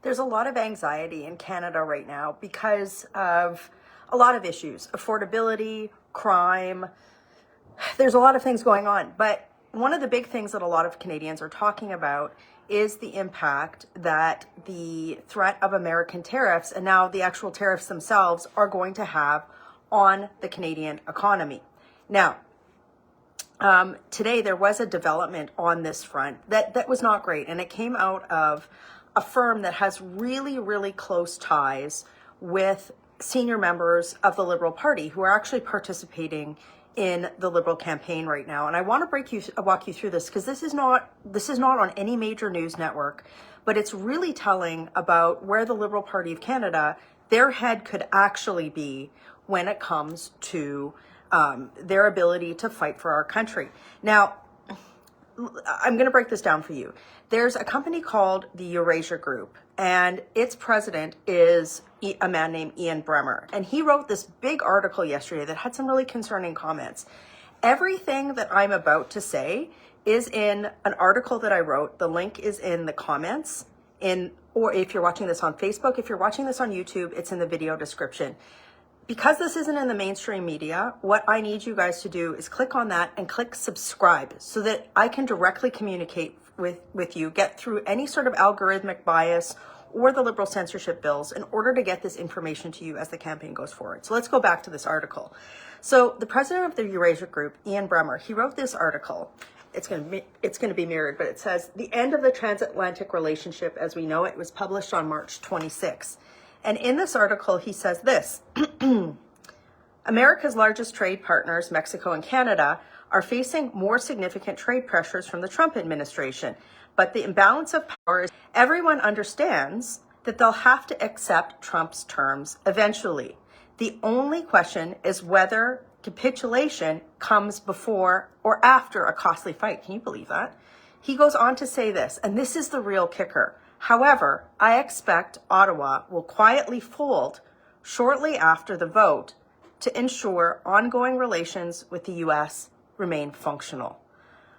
There's a lot of anxiety in Canada right now because of a lot of issues, affordability, crime. There's a lot of things going on. But one of the big things that a lot of Canadians are talking about is the impact that the threat of American tariffs and now the actual tariffs themselves are going to have on the Canadian economy. Now, today there was a development on this front that was not great, and it came out of a firm that has really, really close ties with senior members of the Liberal Party who are actually participating in the Liberal campaign right now. And I want to walk you through this because this is not on any major news network, but it's really telling about where the Liberal Party of Canada, their head could actually be when it comes to their ability to fight for our country. Now, I'm going to break this down for you. There's a company called the Eurasia Group, and its president is a man named Ian Bremmer. And he wrote this big article yesterday that had some really concerning comments. Everything that I'm about to say is in an article that I wrote. The link is in the comments, or if you're watching this on Facebook, if you're watching this on YouTube, it's in the video description. Because this isn't in the mainstream media, what I need you guys to do is click on that and click subscribe so that I can directly communicate with you, get through any sort of algorithmic bias or the Liberal censorship bills in order to get this information to you as the campaign goes forward. So let's go back to this article. So the president of the Eurasia Group, Ian Bremmer, he wrote this article. It's going to be mirrored, but it says, "The end of the transatlantic relationship as we know it" was published on March 26th. And in this article, he says this: America's largest trade partners, Mexico and Canada, are facing more significant trade pressures from the Trump administration. But the imbalance of power is everyone understands that they'll have to accept Trump's terms eventually. The only question is whether capitulation comes before or after a costly fight. Can you believe that? He goes on to say this, and this is the real kicker. However, I expect Ottawa will quietly fold shortly after the vote to ensure ongoing relations with the U.S. remain functional.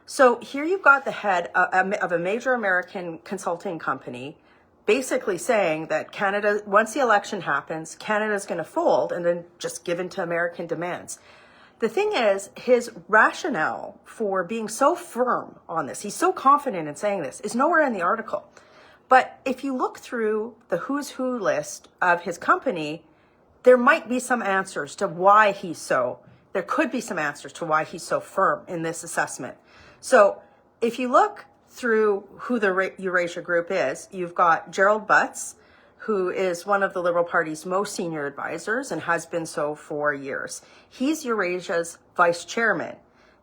So here you've got the head of a major American consulting company basically saying that Canada, once the election happens, Canada's going to fold and then just give in to American demands. The thing is, his rationale for being so firm on this, he's so confident in saying this, is nowhere in the article. But if you look through the who's who list of his company, there might be some answers to why there could be some answers to why he's so firm in this assessment. So if you look through who the Eurasia Group is, you've got Gerald Butts, who is one of the Liberal Party's most senior advisors and has been so for years. He's Eurasia's vice chairman.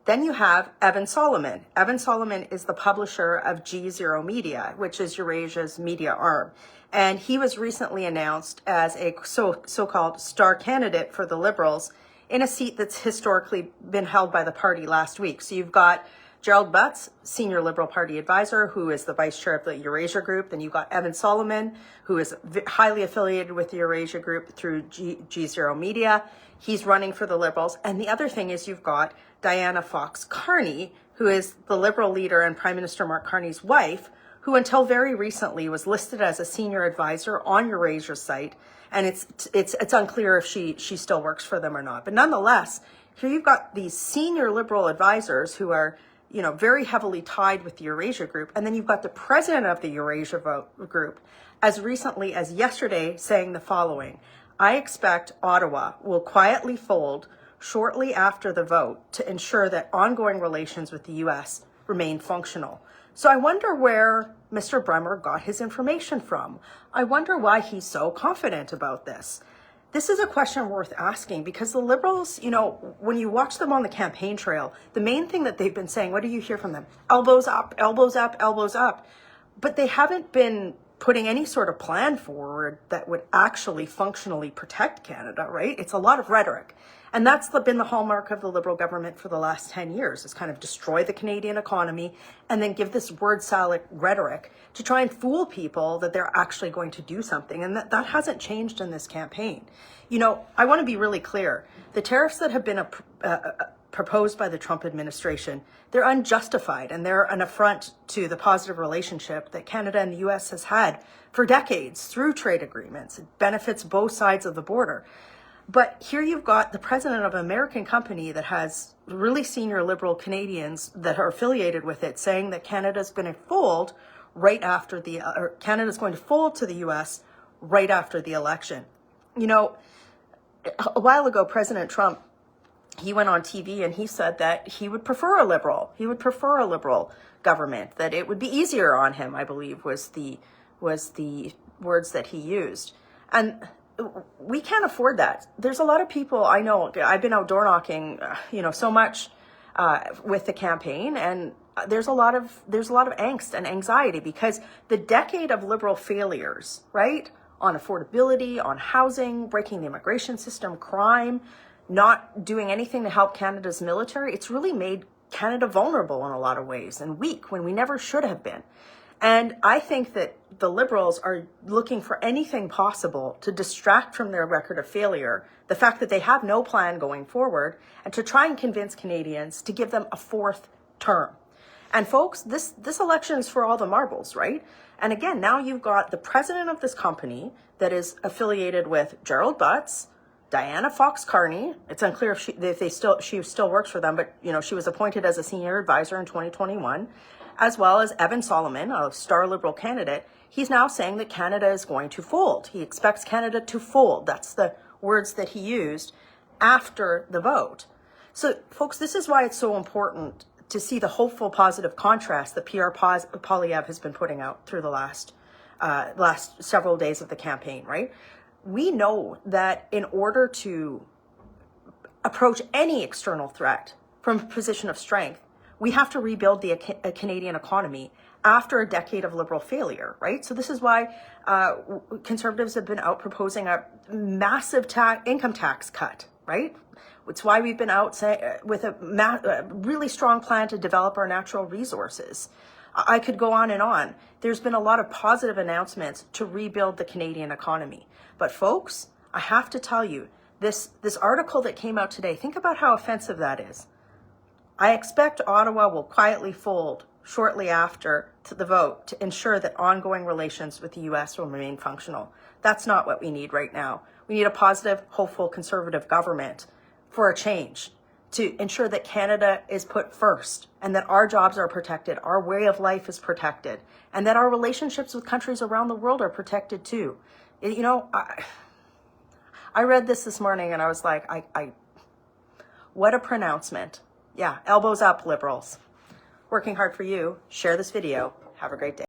Then you have Evan Solomon. Evan Solomon is the publisher of G0 Media, which is Eurasia's media arm. And he was recently announced as a so-called star candidate for the Liberals in a seat that's historically been held by the party last week. So you've got Gerald Butts, senior Liberal Party advisor, who is the vice chair of the Eurasia Group. Then you've got Evan Solomon, who is highly affiliated with the Eurasia Group through G0 Media. He's running for the Liberals. And the other thing is you've got Diana Fox Carney, who is the Liberal leader and Prime Minister Mark Carney's wife, who until very recently was listed as a senior advisor on Eurasia's site. And it's unclear if she still works for them or not. But nonetheless, here you've got these senior Liberal advisors who are, very heavily tied with the Eurasia Group. And then you've got the president of the Eurasia Group as recently as yesterday saying the following: I expect Ottawa will quietly fold shortly after the vote to ensure that ongoing relations with the U.S. remain functional. So I wonder where Mr. Bremmer got his information from. I wonder why he's so confident about this. This is a question worth asking because the Liberals, when you watch them on the campaign trail, the main thing that they've been saying, what do you hear from them? Elbows up, elbows up, elbows up. But they haven't been putting any sort of plan forward that would actually functionally protect Canada, right? It's a lot of rhetoric. And that's been the hallmark of the Liberal government for the last 10 years, is kind of destroy the Canadian economy and then give this word salad rhetoric to try and fool people that they're actually going to do something. And that hasn't changed in this campaign. I want to be really clear. The tariffs that have been proposed by the Trump administration, they're unjustified and they're an affront to the positive relationship that Canada and the US has had for decades through trade agreements. It benefits both sides of the border. But here you've got the president of an American company that has really senior Liberal Canadians that are affiliated with it saying that Canada's going to fold Canada's going to fold to the US right after the election. You know, a while ago, President Trump, he went on TV and he said that he would prefer a liberal. He would prefer a liberal government, that it would be easier on him, I believe was the words that he used. And we can't afford that. There's a lot of people I know, I've been out door knocking, so much with the campaign, and there's a lot of angst and anxiety because the decade of Liberal failures, right? On affordability, on housing, breaking the immigration system, crime, not doing anything to help Canada's military, it's really made Canada vulnerable in a lot of ways and weak when we never should have been. And I think that the Liberals are looking for anything possible to distract from their record of failure, the fact that they have no plan going forward, and to try and convince Canadians to give them a fourth term. And folks, this election is for all the marbles, right? And again, now you've got the president of this company that is affiliated with Gerald Butts, Diana Fox-Carney. It's unclear if she still works for them, but she was appointed as a senior advisor in 2021, as well as Evan Solomon, a star Liberal candidate. He's now saying that Canada is going to fold. He expects Canada to fold. That's the words that he used after the vote. So, folks, this is why it's so important to see the hopeful, positive contrast that Pierre Poilievre has been putting out through the last several days of the campaign, right? We know that in order to approach any external threat from a position of strength, we have to rebuild the Canadian economy after a decade of Liberal failure, right? So this is why Conservatives have been out proposing a massive income tax cut, right? It's why we've been out with a really strong plan to develop our natural resources. I could go on and on. There's been a lot of positive announcements to rebuild the Canadian economy. But folks, I have to tell you, this article that came out today, think about how offensive that is. I expect Ottawa will quietly fold shortly after the vote to ensure that ongoing relations with the US will remain functional. That's not what we need right now. We need a positive, hopeful, conservative government for a change to ensure that Canada is put first and that our jobs are protected, our way of life is protected, and that our relationships with countries around the world are protected too. I read this morning and I was like, what a pronouncement. Yeah, elbows up, Liberals. Working hard for you. Share this video. Have a great day.